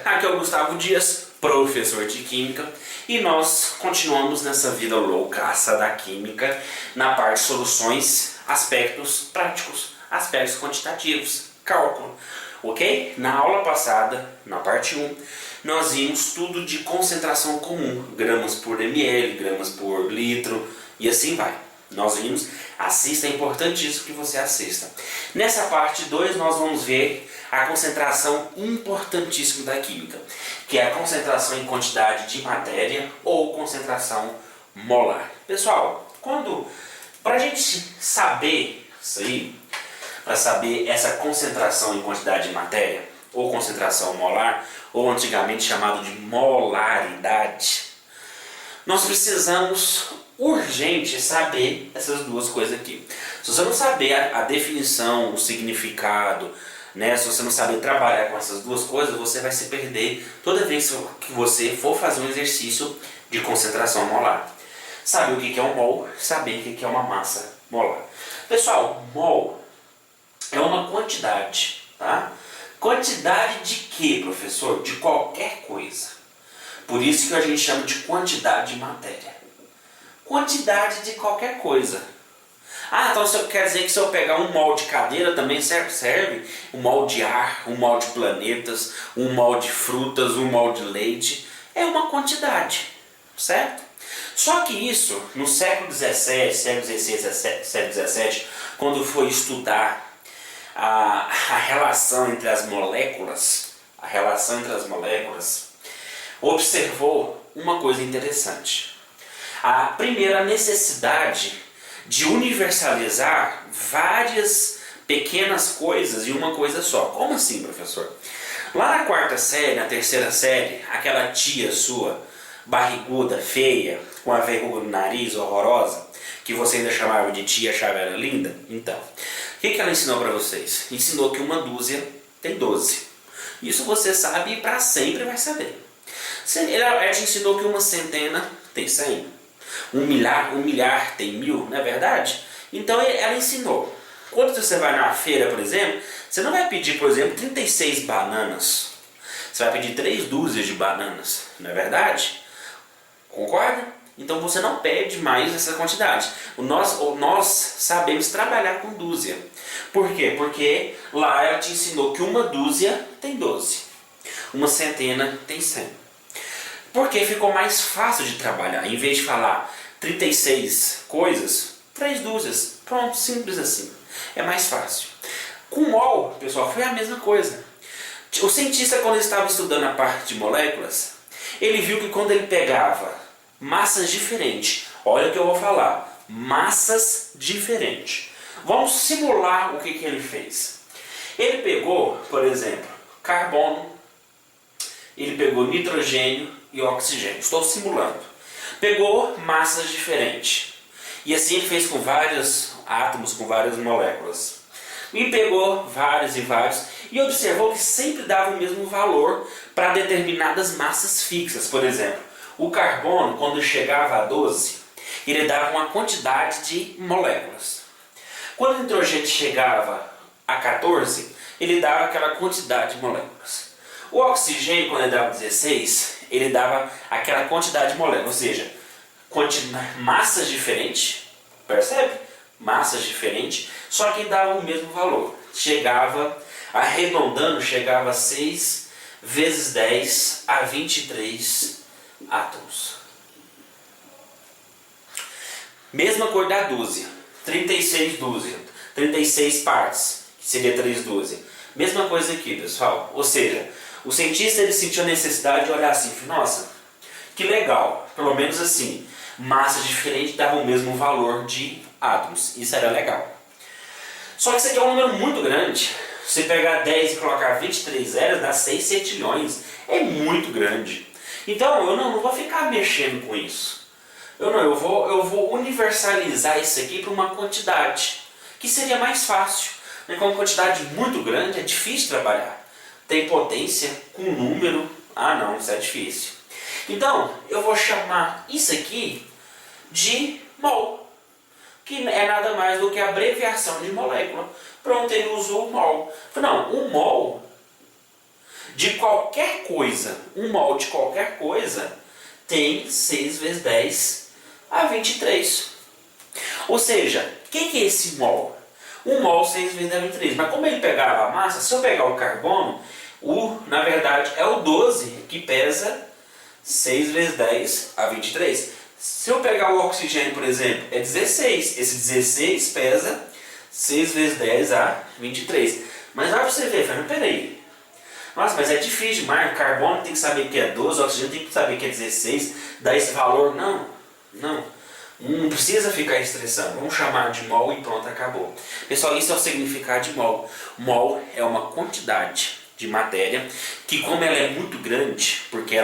aqui é o Gustavo Dias, professor de Química, e nós continuamos nessa vida loucaça da Química na parte de soluções, aspectos práticos, aspectos quantitativos, cálculo, ok? Na aula passada, na parte 1, nós vimos tudo de concentração comum, gramas por ml, gramas por litro e assim vai. Nós vimos, assista, é importantíssimo que você assista. Nessa parte 2 nós vamos ver a concentração importantíssima da química, que é a concentração em quantidade de matéria ou concentração molar. Pessoal, para a gente saber isso aí, para saber essa concentração em quantidade de matéria ou concentração molar, ou antigamente chamado de molaridade, nós precisamos urgente saber essas duas coisas aqui. Se você não saber a definição, o significado, né, se você não saber trabalhar com essas duas coisas, você vai se perder toda vez que você for fazer um exercício de concentração molar. Saber o que é um mol, saber o que é uma massa molar. Pessoal, mol é uma quantidade, tá? Quantidade de quê, professor? De qualquer coisa. Por isso que a gente chama de quantidade de matéria. Quantidade de qualquer coisa. Ah, então isso quer dizer que se eu pegar um mol de cadeira também serve? Um mol de ar, um mol de planetas, um mol de frutas, um mol de leite. É uma quantidade, certo? Só que isso, no século XVII, século XVI, século XVII, quando foi estudar a relação entre as moléculas, observou uma coisa interessante. A primeira necessidade de universalizar várias pequenas coisas em uma coisa só. Como assim, professor? Lá na quarta série, na terceira série, aquela tia sua, barriguda, feia, com a verruga no nariz, horrorosa, que você ainda chamava de tia, achava ela linda? Então, o que ela ensinou para vocês? Ensinou que uma dúzia tem 12. Isso você sabe e para sempre vai saber. Ela te ensinou que uma centena tem 100. Um milhar tem 1000, não é verdade? Então ela ensinou. Quando você vai na feira, por exemplo, você não vai pedir, por exemplo, 36 bananas. Você vai pedir 3 dúzias de bananas, não é verdade? Concorda? Então você não pede mais essa quantidade. Nós sabemos trabalhar com dúzia. Por quê? Porque lá ela te ensinou que uma dúzia tem 12. Uma centena tem 100. Porque ficou mais fácil de trabalhar. Em vez de falar 36 coisas, 3 dúzias. Pronto, simples assim. É mais fácil. Com mol, pessoal, foi a mesma coisa. O cientista, quando ele estava estudando a parte de moléculas, ele viu que quando ele pegava massas diferentes, olha o que eu vou falar, massas diferentes. Vamos simular o que ele fez. Ele pegou, por exemplo, carbono, ele pegou nitrogênio e oxigênio. Estou simulando. Pegou massas diferentes. E assim ele fez com vários átomos, com várias moléculas. E pegou vários e vários. E observou que sempre dava o mesmo valor para determinadas massas fixas. Por exemplo, o carbono, quando chegava a 12, ele dava uma quantidade de moléculas. Quando o nitrogênio chegava a 14, ele dava aquela quantidade de moléculas. O oxigênio, quando ele dava 16, ele dava aquela quantidade de moléculas, ou seja, massas diferentes, percebe? Massas diferentes, só que dava o mesmo valor. Chegava, arredondando, chegava a 6 vezes 10 a 23 átomos. Mesma cor da dúzia, 36 dúzia, 36 partes, que seria 3 dúzia. Mesma coisa aqui, pessoal, ou seja, o cientista ele sentiu a necessidade de olhar assim, nossa, que legal, pelo menos assim, massas diferentes davam o mesmo valor de átomos, isso era legal. Só que isso aqui é um número muito grande, você pegar 10 e colocar 23 zeros, dá 6 centilhões, é muito grande. Então eu não vou ficar mexendo com isso, eu vou universalizar isso aqui para uma quantidade, que seria mais fácil, né? Com uma quantidade muito grande é difícil trabalhar. Tem potência com número, não, isso é difícil. Então, eu vou chamar isso aqui de mol, que é nada mais do que a abreviação de molécula. Pronto, ele usou o mol. Não, o mol de qualquer coisa, um mol de qualquer coisa, tem 6 vezes 10 a 23. Ou seja, o que é esse mol? Um mol 6 vezes 10 a 23. Mas como ele pegava a massa, se eu pegar o carbono, na verdade é o 12 que pesa 6 vezes 10 a 23. Se eu pegar o oxigênio, por exemplo, é 16. Esse 16 pesa 6 vezes 10 a 23. Mas vai para você ver, Fernando, peraí. Nossa, mas é difícil demais. O carbono tem que saber que é 12, o oxigênio tem que saber que é 16, dá esse valor. Não precisa ficar estressando. Vamos chamar de mol e pronto, acabou. Pessoal, isso é o significado de mol. Mol é uma quantidade de matéria que, como ela é muito grande, porque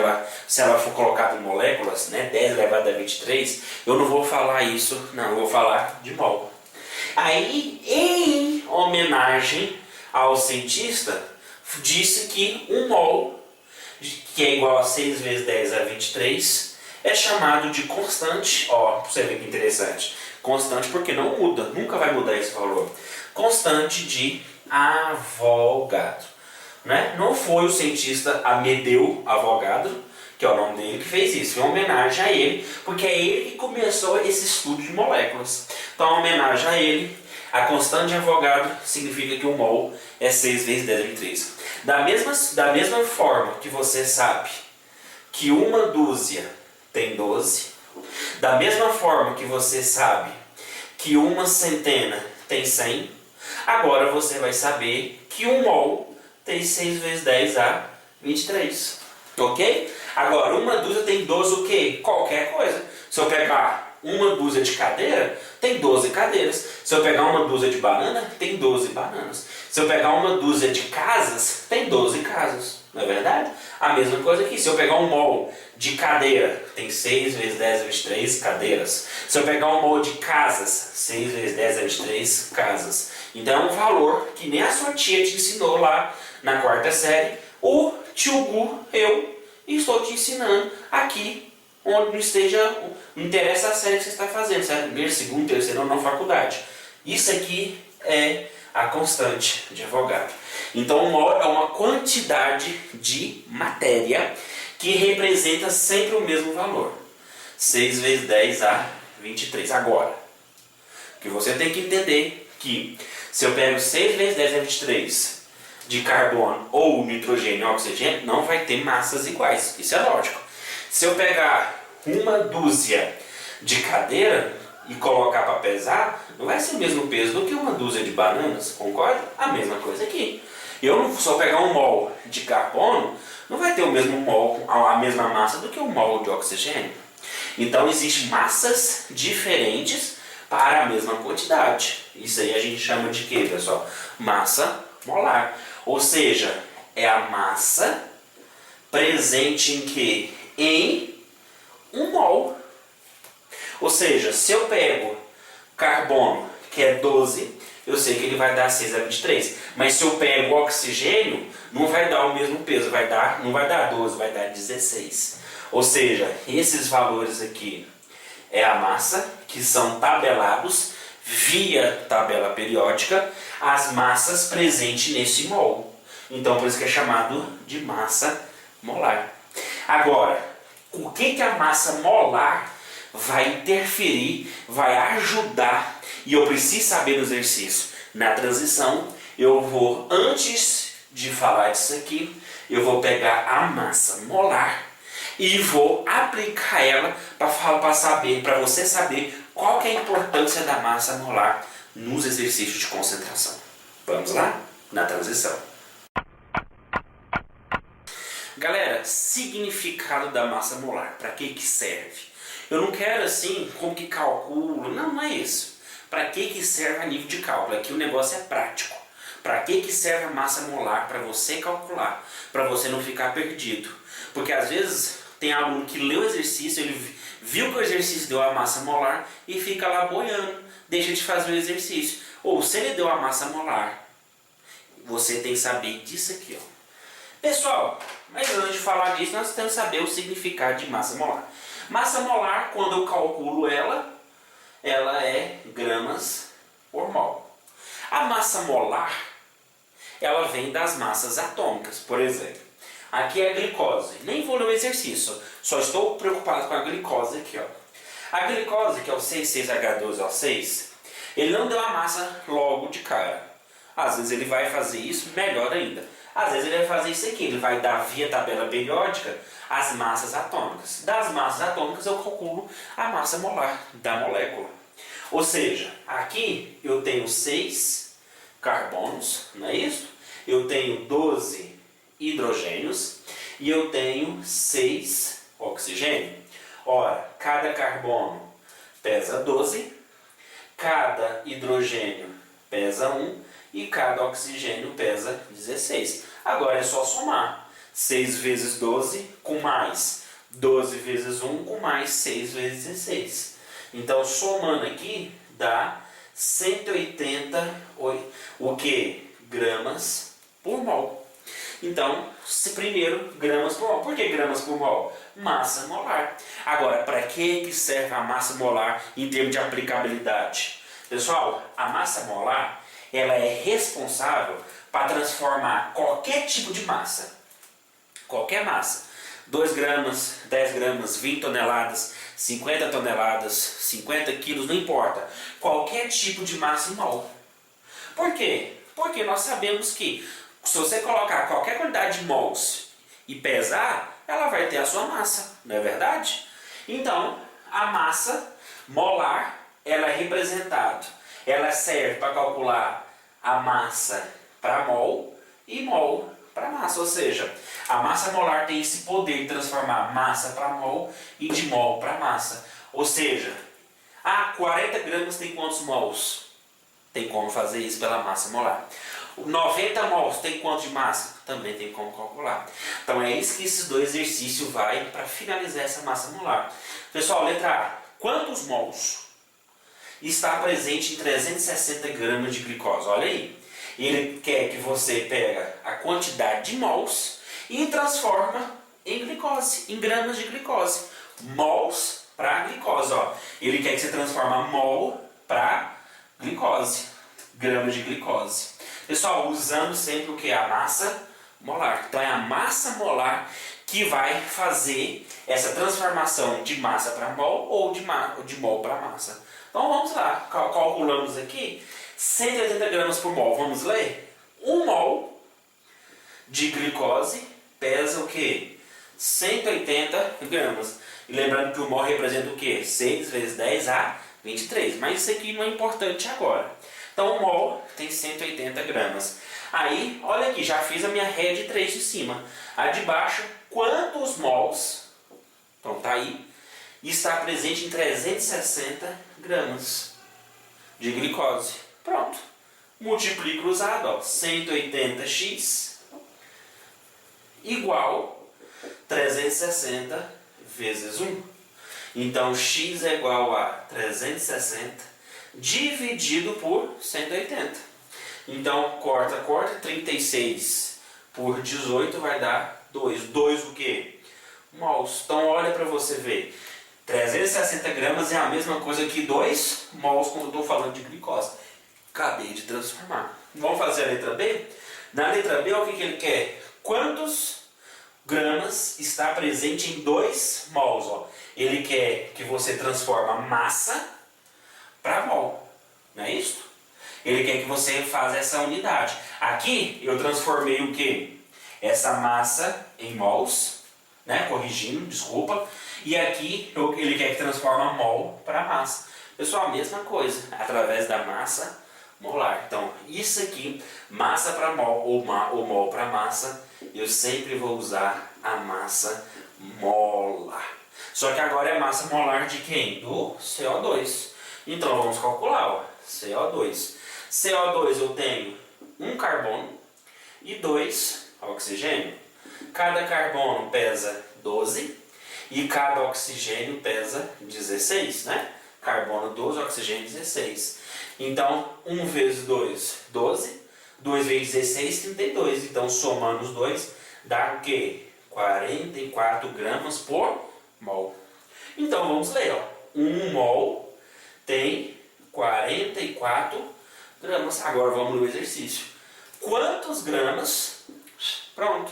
se ela for colocada em moléculas, né, 10 elevado a 23, eu não vou falar isso, não, eu vou falar de mol. Aí, em homenagem ao cientista, disse que um mol, que é igual a 6 vezes 10 a 23, é chamado de constante. Ó, pra você ver que interessante. Constante porque não muda, nunca vai mudar esse valor. Constante de Avogadro. Né? Não foi o cientista Amedeo Avogadro, que é o nome dele, que fez isso. Foi uma homenagem a ele, porque é ele que começou esse estudo de moléculas. Então, uma homenagem a ele, a constante de Avogadro significa que o mol é 6 vezes 10 a 23. Da mesma forma que você sabe que uma dúzia tem 12, da mesma forma que você sabe que uma centena tem 100, agora você vai saber que um mol tem 6 vezes 10 a 23. Ok? Agora, uma dúzia tem 12 o quê? Qualquer coisa. Se eu pegar uma dúzia de cadeira, tem 12 cadeiras. Se eu pegar uma dúzia de banana, tem 12 bananas. Se eu pegar uma dúzia de casas, tem 12 casas. Não é verdade? A mesma coisa aqui. Se eu pegar um mol de cadeira, tem 6 vezes 10 a 23 cadeiras. Se eu pegar um mol de casas, 6 vezes 10 a 23 casas. Então é um valor que nem a sua tia te ensinou lá na 4ª série. O tio Gu, eu, estou te ensinando aqui, onde não interessa a série que você está fazendo, certo? Primeiro, segundo, terceiro ou não faculdade. Isso aqui é a constante de Avogadro. Então, um mol é uma quantidade de matéria que representa sempre o mesmo valor. 6 vezes 10 a 23. Agora, que você tem que entender que se eu pego 6 vezes 10 a 23 de carbono ou nitrogênio ou oxigênio, não vai ter massas iguais. Isso é lógico. Se eu pegar uma dúzia de cadeira e colocar para pesar, não vai ser o mesmo peso do que uma dúzia de bananas, concorda? A mesma coisa aqui. Se eu pegar um mol de carbono, não vai ter o mesmo mol, a mesma massa do que um mol de oxigênio. Então existem massas diferentes para a mesma quantidade. Isso aí a gente chama de quê, pessoal? Massa molar. Ou seja, é a massa presente em quê? Em um mol. Ou seja, se eu pego carbono, que é 12, eu sei que ele vai dar 6 a 23. Mas se eu pego oxigênio, não vai dar o mesmo peso, não vai dar 12, vai dar 16. Ou seja, esses valores aqui é a massa, que são tabelados via tabela periódica, as massas presentes nesse mol. Então, por isso que é chamado de massa molar. Agora, o que a massa molar vai interferir, vai ajudar, e eu preciso saber no exercício. Na transição, eu vou, antes de falar disso aqui, eu vou pegar a massa molar e vou aplicar ela para você saber qual que é a importância da massa molar nos exercícios de concentração. Vamos lá? Na transição. Galera, significado da massa molar. Para que serve? Eu não quero assim, como que calculo. Não é isso. Para que serve a nível de cálculo? Aqui o negócio é prático. Para que serve a massa molar? Para você calcular. Para você não ficar perdido. Porque às vezes tem aluno que lê o exercício, ele viu que o exercício deu a massa molar e fica lá boiando. Deixa de fazer o exercício. Ou se ele deu a massa molar, você tem que saber disso aqui, ó. Pessoal, mas antes de falar disso, nós temos que saber o significado de massa molar. Massa molar, quando eu calculo ela é gramas por mol. A massa molar, ela vem das massas atômicas. Por exemplo, Aqui é a glicose. Nem vou ler o exercício. Só estou preocupado com a glicose aqui, ó. A glicose, que é o C6H12O6, ele não deu a massa logo de cara. Às vezes ele vai fazer isso, melhor ainda. Às vezes ele vai fazer isso aqui. Ele vai dar via tabela periódica as massas atômicas. Das massas atômicas eu calculo a massa molar da molécula. Ou seja, aqui eu tenho 6 carbonos, não é isso? Eu tenho 12 hidrogênios e eu tenho 6 oxigênio. Ora, cada carbono pesa 12, cada hidrogênio pesa 1 e cada oxigênio pesa 16. Agora é só somar. 6 vezes 12 com mais 12 vezes 1 com mais 6 vezes 16. Então, somando aqui, dá 180 o que? Gramas por mol. Então, primeiro, gramas por mol. Por que gramas por mol? Massa molar. Agora, para que serve a massa molar em termos de aplicabilidade? Pessoal, a massa molar ela é responsável para transformar qualquer tipo de massa. Qualquer massa. 2 gramas, 10 gramas, 20 toneladas, 50 toneladas, 50 quilos, não importa. Qualquer tipo de massa em mol. Por quê? Porque nós sabemos que se você colocar qualquer quantidade de mols e pesar, ela vai ter a sua massa, não é verdade? Então, a massa molar, ela é representada. Ela serve para calcular a massa para mol e mol para massa, ou seja, a massa molar tem esse poder de transformar massa para mol e de mol para massa. Ou seja, 40 gramas tem quantos mols? Tem como fazer isso pela massa molar. 90 mols tem quanto de massa? Também tem como calcular. Então é isso que esses dois exercícios vai para finalizar essa massa molar. Pessoal, letra A. Quantos mols está presente em 360 gramas de glicose? Olha aí. Ele quer que você pega a quantidade de mols e transforma em glicose, em gramas de glicose. Mols para glicose. Ó. Ele quer que você transforme mol para glicose, gramas de glicose. Pessoal, usando sempre o que? A massa molar. Então é a massa molar que vai fazer essa transformação de massa para mol ou de mol para massa. Então vamos lá, calculamos aqui 180 gramas por mol. Vamos ler? 1 mol de glicose pesa o que? 180 gramas. E lembrando que o mol representa o que? 6 vezes 10 a 23. Mas isso aqui não é importante agora. Então o mol tem 180 gramas. Aí, olha aqui, já fiz a minha ré de 3 de cima. A de baixo, quantos mols, então tá aí, está presente em 360 gramas de glicose. Pronto. Multiplico cruzado, ó, 180x igual 360 vezes 1. Então x é igual a 360 dividido por 180. Então corta, 36 por 18 vai dar 2. 2 o quê? Mols. Então olha para você ver. 360 gramas é a mesma coisa que 2 mols quando eu estou falando de glicose. Acabei de transformar. Vamos fazer a letra B? Na letra B, o que ele quer? Quantos gramas está presente em 2 mols? Ó? Ele quer que você transforme a massa para mol. Não é isso? Ele quer que você faça essa unidade. Aqui eu transformei o que? Essa massa em mols, né? Corrigindo, desculpa. E aqui ele quer que transforme mol para massa. Pessoal, a mesma coisa, através da massa molar. Então, isso aqui, massa para mol ou mol para massa, eu sempre vou usar a massa molar. Só que agora é massa molar de quem? Do CO2. Então, vamos calcular, ó, CO2. CO2 eu tenho 1 carbono e 2 oxigênio. Cada carbono pesa 12 e cada oxigênio pesa 16, né? Carbono 12, oxigênio 16. Então, 1 vezes 2, 12. 2 vezes 16, 32. Então, somando os dois, dá o quê? 44 gramas por mol. Então, vamos ler. Ó. 1 mol tem 44 gramas. Agora, vamos no exercício. Quantos gramas? Pronto.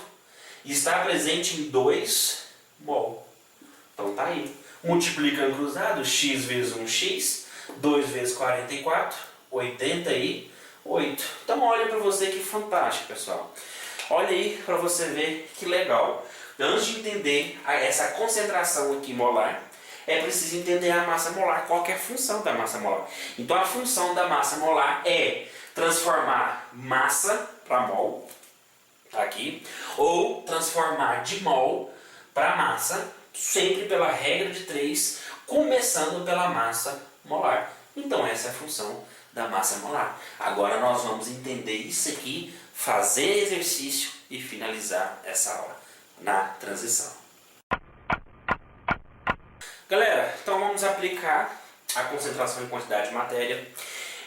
está presente em 2 mol. Então tá aí. Multiplicando cruzado, x vezes 1x, 2 vezes 44, 88. Então olha para você que fantástico, pessoal. Olha aí para você ver que legal. Antes de entender essa concentração aqui molar, é preciso entender a massa molar, qual que é a função da massa molar. Então a função da massa molar é transformar massa para mol, tá aqui, ou transformar de mol para massa, sempre pela regra de 3, começando pela massa molar. Então essa é a função da massa molar. Agora nós vamos entender isso aqui, fazer exercício e finalizar essa aula na transição. Galera, então vamos aplicar a concentração em quantidade de matéria.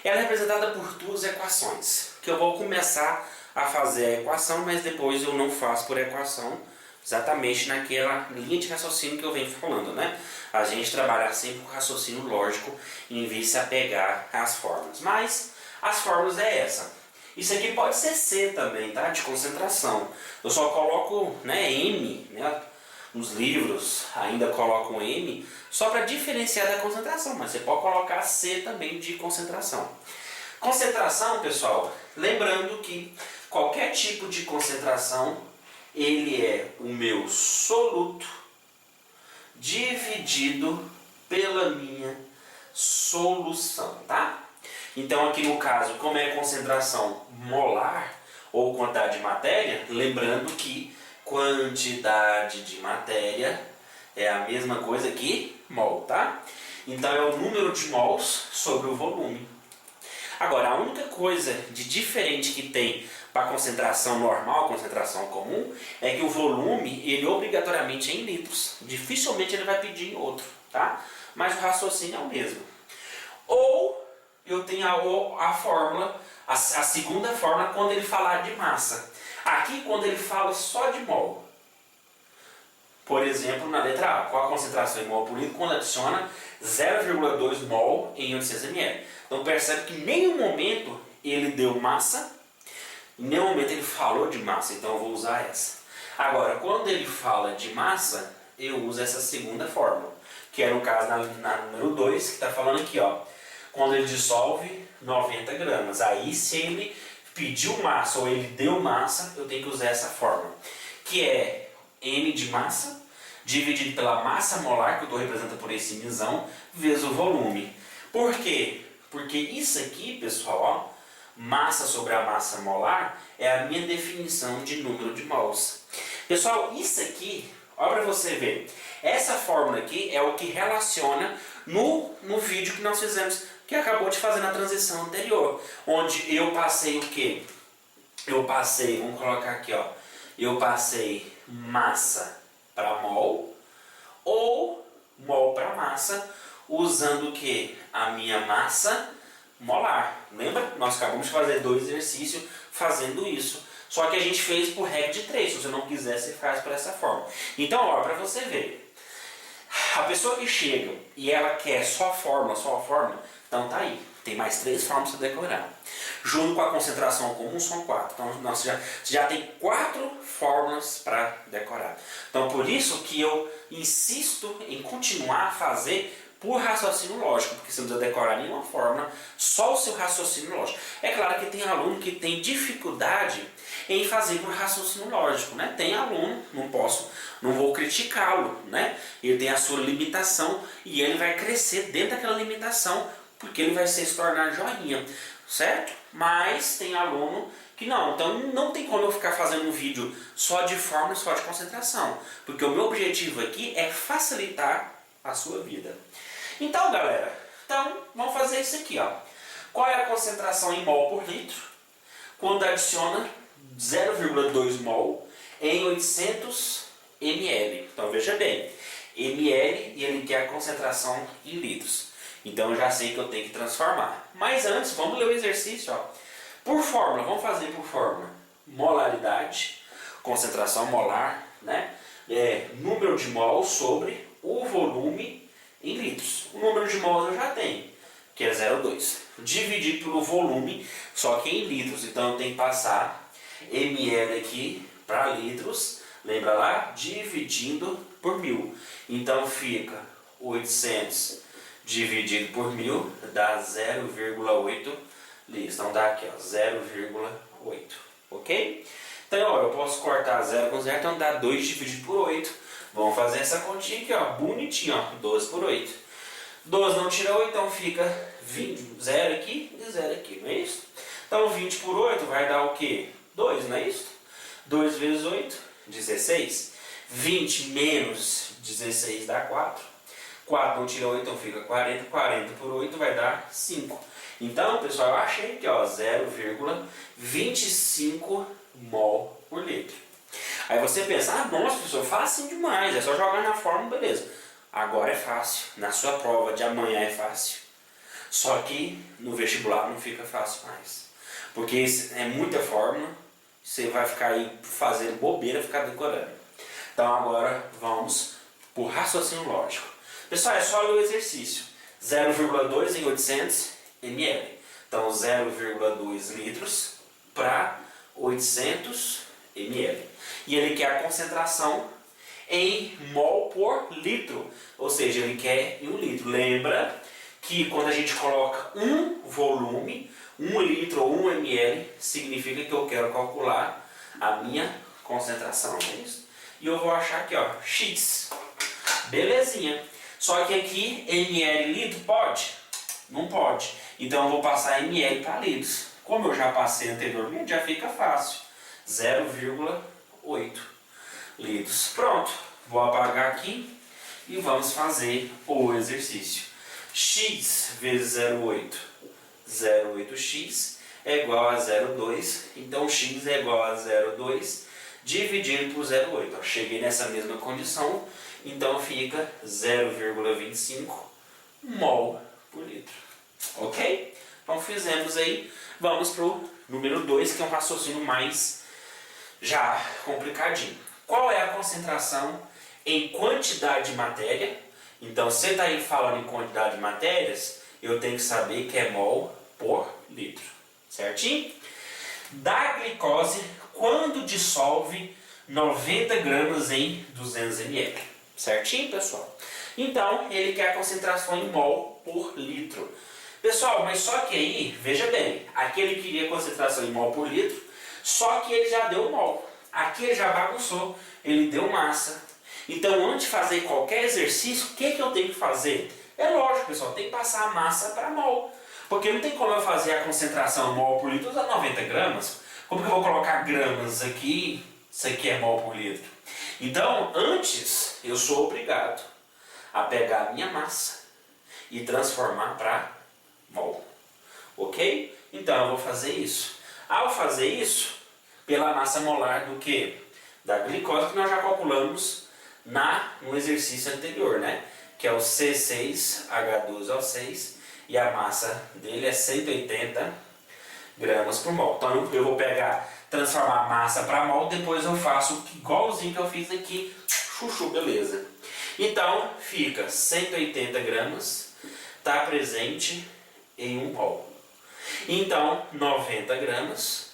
Ela é representada por 2 equações, que eu vou começar a fazer a equação, mas depois eu não faço por equação, exatamente naquela linha de raciocínio que eu venho falando, né? A gente trabalhar sempre com raciocínio lógico, em vez de se apegar às fórmulas. Mas as fórmulas é essa. Isso aqui pode ser C também, tá? De concentração. Eu só coloco, né, M, né? Nos livros ainda colocam M, só para diferenciar da concentração, mas você pode colocar C também de concentração. Concentração, pessoal, lembrando que qualquer tipo de concentração, ele é o meu soluto dividido pela minha solução, tá? Então aqui no caso, como é concentração molar ou quantidade de matéria, lembrando que quantidade de matéria é a mesma coisa que mol, tá? Então é o número de mols sobre o volume. Agora, a única coisa de diferente que tem para a concentração normal, concentração comum, é que o volume, ele obrigatoriamente é em litros. Dificilmente ele vai pedir em outro, tá? Mas o raciocínio é o mesmo. Ou eu tenho a fórmula, a segunda fórmula, quando ele falar de massa. Aqui, quando ele fala só de mol, por exemplo, na letra A, qual a concentração em mol por litro, quando adiciona 0,2 mol em 800 ml. Então percebe que em nenhum momento ele deu massa, em nenhum momento ele falou de massa, então eu vou usar essa. Agora, quando ele fala de massa, eu uso essa segunda fórmula, que é no caso na número 2, que está falando aqui, ó, quando ele dissolve 90 gramas. Aí, se ele pediu massa ou ele deu massa, eu tenho que usar essa fórmula, que é M de massa dividido pela massa molar, que eu estou representando por esse misão, vezes o volume. Por quê? Porque isso aqui, pessoal, ó, massa sobre a massa molar, é a minha definição de número de mols. Pessoal, isso aqui, olha para você ver, essa fórmula aqui é o que relaciona no vídeo que nós fizemos, que acabou de fazer na transição anterior, onde eu passei o quê? Eu passei, vamos colocar aqui, ó, eu passei massa para mol ou mol para massa, usando o que? A minha massa molar. Lembra? Nós acabamos de fazer 2 exercícios fazendo isso. Só que a gente fez por regra de 3. Se você não quiser, você faz por essa forma. Então, ó, para você ver. A pessoa que chega e ela quer só a fórmula, então tá aí. Tem mais 3 fórmulas para decorar. Junto com a concentração comum são 4. Então nós já tem 4 fórmulas para decorar. Então por isso que eu insisto em continuar a fazer por raciocínio lógico, porque você não precisa decorar nenhuma fórmula, só o seu raciocínio lógico. É claro que tem aluno que tem dificuldade em fazer por raciocínio lógico, né? Tem aluno, não vou criticá-lo, né? Ele tem a sua limitação e ele vai crescer dentro daquela limitação, porque ele vai se tornar joinha, certo? Mas tem aluno que não, então não tem como eu ficar fazendo um vídeo só de fórmula, só de concentração, porque o meu objetivo aqui é facilitar a sua vida. Então, galera, vamos fazer isso aqui, ó. Qual é a concentração em mol por litro quando adiciona 0,2 mol em 800 ml? Então veja bem, ml e ele quer a concentração em litros. Então eu já sei que eu tenho que transformar. Mas antes, vamos ler o exercício, ó. Por fórmula, vamos fazer por fórmula. Molaridade, concentração molar, né? Número de mols sobre o volume em litros. O número de mols eu já tenho, que é 0,2. Dividido pelo volume, só que em litros. Então eu tenho que passar ml aqui para litros, Lembra lá? Dividindo por 1000. Então fica 800 dividido por 1000 dá 0,8 litros. Então dá aqui, ó, 0,8. Ok? Então, ó, eu posso cortar 0 com 0, então dá 2 dividido por 8. Vamos fazer essa continha aqui, ó, bonitinho, ó, 12 por 8. 12 não tira 8, então fica 20, 0 aqui e 0 aqui, não é isso? Então 20 por 8 vai dar o quê? 2, não é isso? 2 vezes 8, 16. 20 menos 16 dá 4. 4 não tira 8, então fica 40. 40 por 8 vai dar 5. Então, pessoal, eu achei aqui, ó, 0,25 mol por litro. Aí você pensa, ah, nossa, professor, fácil demais, é só jogar na fórmula, beleza. Agora é fácil, na sua prova de amanhã é fácil. Só que no vestibular não fica fácil mais. Porque é muita fórmula, você vai ficar aí fazendo bobeira, ficar decorando. Então agora vamos por raciocínio lógico. Pessoal, é só ler o exercício. 0,2 em 800 ml. Então 0,2 litros para 800 ml. E ele quer a concentração em mol por litro. Ou seja, ele quer em 1 litro. Lembra que quando a gente coloca um volume, 1 litro ou 1 ml, significa que eu quero calcular a minha concentração. Não é isso? E eu vou achar aqui, ó, X. Belezinha. Só que aqui, ml litro pode? Não pode. Então eu vou passar ml para litros. Como eu já passei anteriormente, já fica fácil. 0,8 litros. Pronto. Vou apagar aqui e vamos fazer o exercício. X vezes 0,8. 0,8x é igual a 0,2. Então x é igual a 0,2 dividido por 0,8. Cheguei nessa mesma condição. Então fica 0,25 mol por litro. Ok? Então fizemos aí. Vamos para o número 2, que é um raciocínio mais já complicadinho. Qual é a concentração em quantidade de matéria? Então, se está aí falando em quantidade de matérias, eu tenho que saber que é mol por litro. Certinho? Da glicose, quando dissolve 90 gramas em 200 ml. Certinho, pessoal? Então, ele quer a concentração em mol por litro. Pessoal, mas só que aí, veja bem, aqui ele queria a concentração em mol por litro, só que ele já deu mol. Aqui ele já bagunçou, ele deu massa. Então, antes de fazer qualquer exercício, o que eu tenho que fazer? É lógico, pessoal, tem que passar a massa para mol. Porque não tem como eu fazer a concentração mol por litro usando 90 gramas. Como que eu vou colocar gramas aqui? Isso aqui é mol por litro. Então, antes, eu sou obrigado a pegar a minha massa e transformar para mol. Ok? Então, eu vou fazer isso. Ao fazer isso, pela massa molar do que? Da glicose, que nós já calculamos no exercício anterior, né? Que é o C6H12O6 e a massa dele é 180 gramas por mol. Então eu vou transformar a massa para mol, depois eu faço igualzinho que eu fiz aqui, chuchu, beleza. Então fica 180 gramas, está presente em 1 mol. Então 90 gramas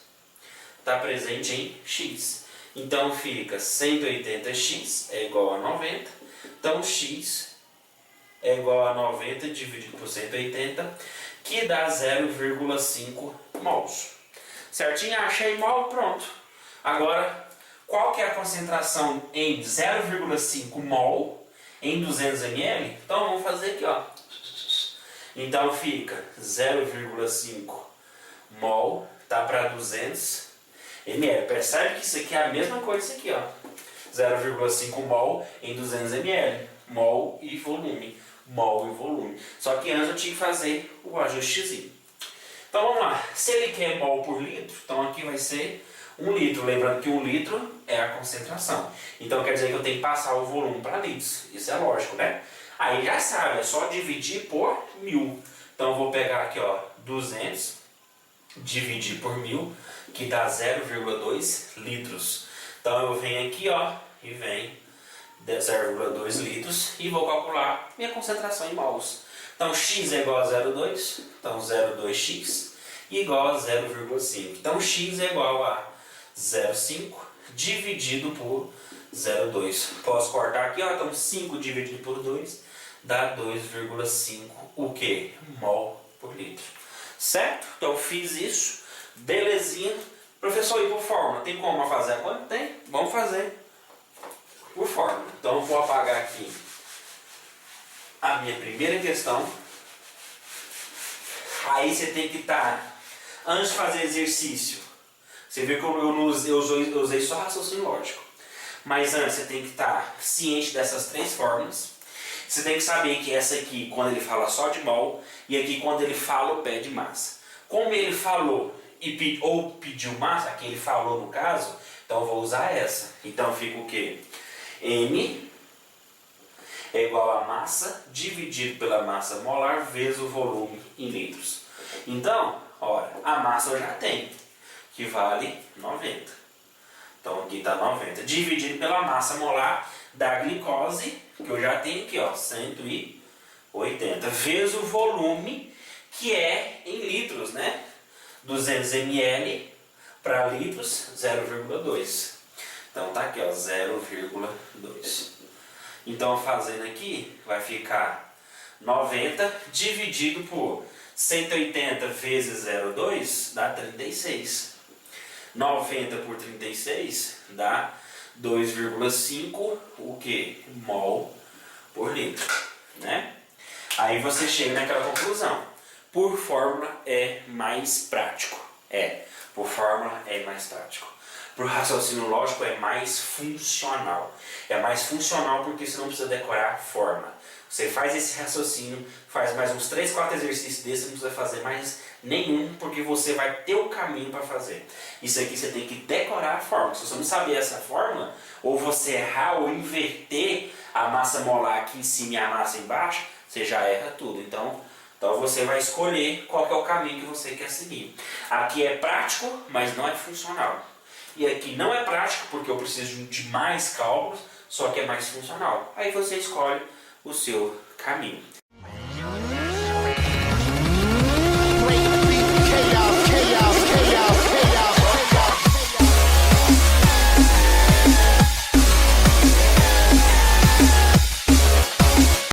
está presente em X. Então fica 180x é igual a 90. Então x é igual a 90 dividido por 180, que dá 0,5 mols. Certinho? Achei mol, pronto. Agora, qual que é a concentração em 0,5 mol em 200 ml? Então vamos fazer aqui, ó. Então fica 0,5 mol, tá para 200 ml. Percebe que isso aqui é a mesma coisa aqui, ó. 0,5 mol em 200 ml. Mol e volume. Mol e volume. Só que antes eu tinha que fazer o ajustezinho. Então vamos lá. Se ele quer mol por litro, então aqui vai ser 1 litro. Lembrando que 1 litro é a concentração. Então quer dizer que eu tenho que passar o volume para litros. Isso é lógico, né? Aí já sabe, é só dividir por 1000. Então eu vou pegar aqui, ó, 200 dividir por 1000, que dá 0,2 litros. Então eu venho aqui, ó, e venho 0,2 litros e vou calcular minha concentração em mols. Então x é igual a 0,2, então 0,2x igual a 0,5. Então x é igual a 0,5 dividido por 0,2. Posso cortar aqui, ó, então 5 dividido por 2 dá 2,5 o que? Mol por litro. Certo? Então eu fiz isso, belezinha. Professor, e por fórmula? Tem como fazer a conta? Tem, vamos fazer por fórmula. Então eu vou apagar aqui a minha primeira questão. Aí você tem que estar, antes de fazer exercício, você vê que eu usei só raciocínio lógico. Mas antes você tem que estar ciente dessas três fórmulas. Você tem que saber que essa aqui, quando ele fala só de mol, e aqui quando ele fala o pé de massa. Como ele falou ou pediu massa, aqui ele falou no caso, então eu vou usar essa. Então fica o quê? M é igual a massa dividido pela massa molar vezes o volume em litros. Então, olha, a massa eu já tenho, que vale 90. Então aqui está 90. Dividido pela massa molar da glicose, que eu já tenho aqui, ó, 180. Vezes o volume, que é em litros, né? 200 ml para litros, 0,2. Então tá aqui, ó, 0,2. Então fazendo aqui, vai ficar 90 dividido por 180 vezes 0,2 dá 36. 90 por 36 dá 2,5 o que? Mol por litro, né? Aí você chega naquela conclusão. Por fórmula é mais prático. Por fórmula é mais prático. Por raciocínio lógico é mais funcional. É mais funcional porque você não precisa decorar a fórmula. Você faz esse raciocínio, faz mais uns 3, 4 exercícios desses, não precisa fazer mais nenhum, porque você vai ter o caminho para fazer. Isso aqui você tem que decorar a fórmula. Se você não saber essa fórmula, ou você errar ou inverter a massa molar aqui em cima e a massa embaixo, você já erra tudo. Então você vai escolher qual que é o caminho que você quer seguir. Aqui é prático, mas não é funcional. E aqui não é prático, porque eu preciso de mais cálculos, só que é mais funcional. Aí você escolhe o seu caminho.